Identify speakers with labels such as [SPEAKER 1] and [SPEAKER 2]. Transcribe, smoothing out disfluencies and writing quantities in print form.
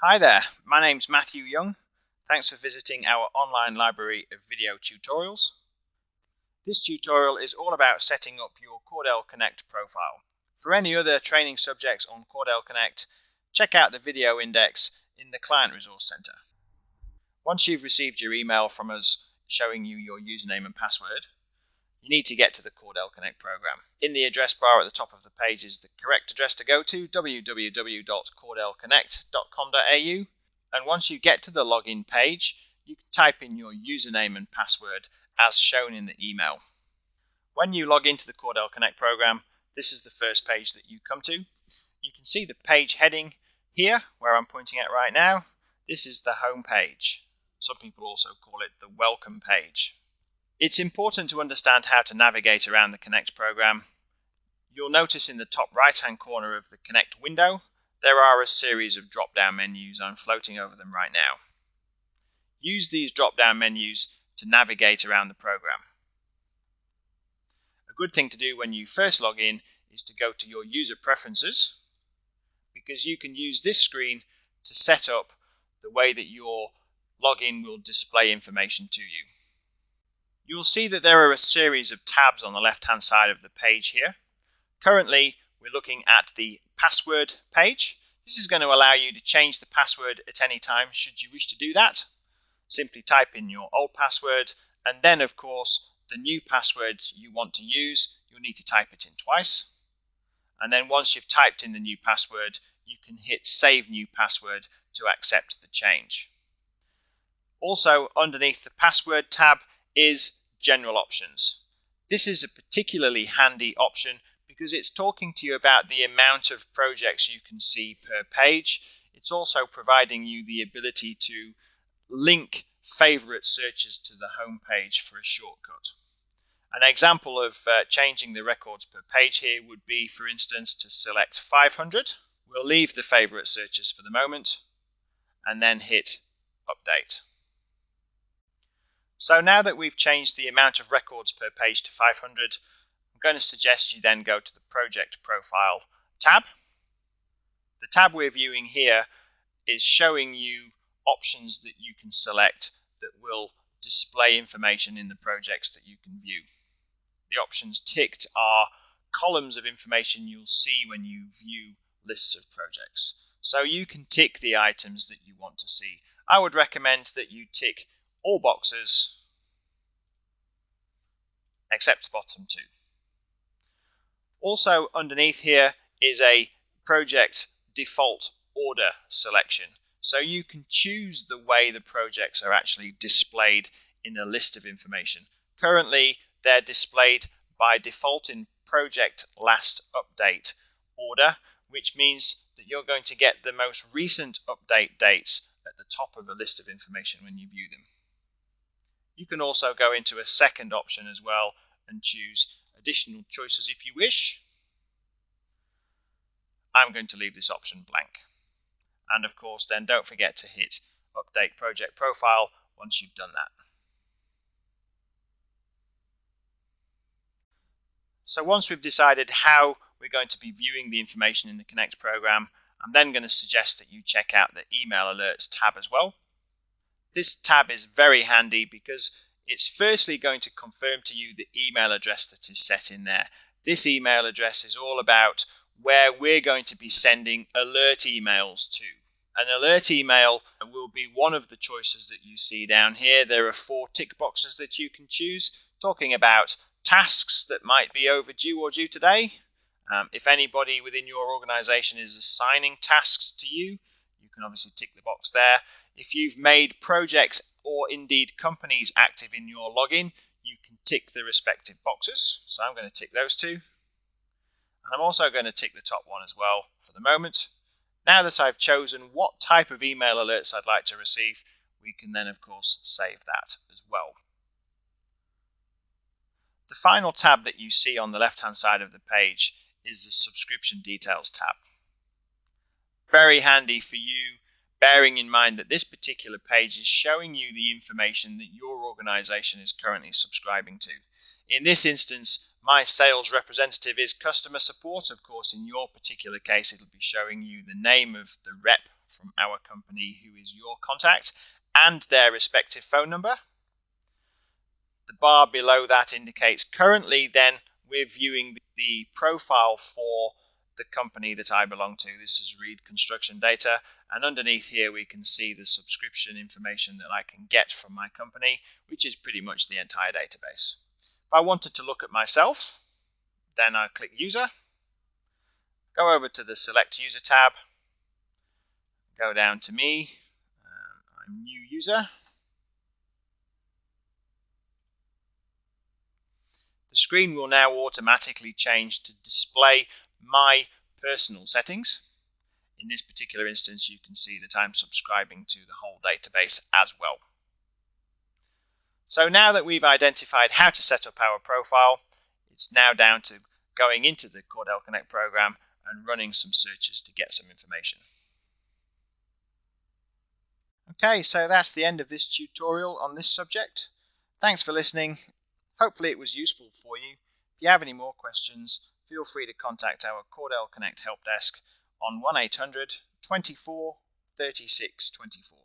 [SPEAKER 1] Hi there, my name's Matthew Young. Thanks for visiting our online library of video tutorials. This tutorial is all about setting up your Cordel Connect profile. For any other training subjects on Cordel Connect, check out the video index in the Client Resource Center. Once you've received your email from us showing you your username and password, you need to get to the Cordel Connect program. In the address bar at the top of the page is the correct address to go to, www.cordelconnect.com.au. And once you get to the login page, you can type in your username and password as shown in the email. When you log into the Cordel Connect program, this is the first page that you come to. You can see the page heading here, where I'm pointing at right now. This is the home page. Some people also call it the welcome page. It's important to understand how to navigate around the Connect program. You'll notice in the top right-hand corner of the Connect window, there are a series of drop-down menus. I'm floating over them right now. Use these drop-down menus to navigate around the program. A good thing to do when you first log in is to go to your user preferences, because you can use this screen to set up the way that your login will display information to you. You'll see that there are a series of tabs on the left-hand side of the page here. Currently, we're looking at the password page. This is going to allow you to change the password at any time should you wish to do that. Simply type in your old password, and then of course the new password you want to use, you'll need to type it in twice. And then once you've typed in the new password, you can hit Save New Password to accept the change. Also, underneath the Password tab is General Options. This is a particularly handy option because it's talking to you about the amount of projects you can see per page. It's also providing you the ability to link favorite searches to the home page for a shortcut. An example of changing the records per page here would be, for instance, to select 500. We'll leave the favorite searches for the moment and then hit Update. So now that we've changed the amount of records per page to 500, I'm going to suggest you then go to the Project Profile tab. The tab we're viewing here is showing you options that you can select that will display information in the projects that you can view. The options ticked are columns of information you'll see when you view lists of projects. So you can tick the items that you want to see. I would recommend that you tick all boxes except the bottom two. Also underneath here is a project default order selection. So you can choose the way the projects are actually displayed in a list of information. Currently they're displayed by default in project last update order, which means that you're going to get the most recent update dates at the top of a list of information when you view them. You can also go into a second option as well and choose additional choices if you wish. I'm going to leave this option blank. And of course then don't forget to hit Update Project Profile once you've done that. So once we've decided how we're going to be viewing the information in the Connect program, I'm then going to suggest that you check out the Email Alerts tab as well. This tab is very handy because it's firstly going to confirm to you the email address that is set in there. This email address is all about where we're going to be sending alert emails to. An alert email will be one of the choices that you see down here. There are 4 tick boxes that you can choose, talking about tasks that might be overdue or due today. If anybody within your organization is assigning tasks to you, you can obviously tick the box there. If you've made projects or indeed companies active in your login, you can tick the respective boxes. So I'm going to tick those 2. And I'm also going to tick the top one as well for the moment. Now that I've chosen what type of email alerts I'd like to receive, we can then of course save that as well. The final tab that you see on the left-hand side of the page is the Subscription Details tab. Very handy for you, bearing in mind that this particular page is showing you the information that your organization is currently subscribing to. In this instance, my sales representative is customer support. Of course, in your particular case, it'll be showing you the name of the rep from our company who is your contact and their respective phone number. The bar below that indicates currently then we're viewing the profile for the company that I belong to. This is Reed Construction Data, and underneath here we can see the subscription information that I can get from my company, which is pretty much the entire database. If I wanted to look at myself, then I click User, go over to the Select User tab, go down to me, I'm New User. The screen will now automatically change to display my personal settings. In this particular instance, you can see that I'm subscribing to the whole database as well. So now that we've identified how to set up our profile, it's now down to going into the Cordel Connect program and running some searches to get some information. Okay, so that's the end of this tutorial on this subject. Thanks for listening. Hopefully it was useful for you. If you have any more questions, feel free to contact our Cordel Connect help desk on 1-800 24 36 24.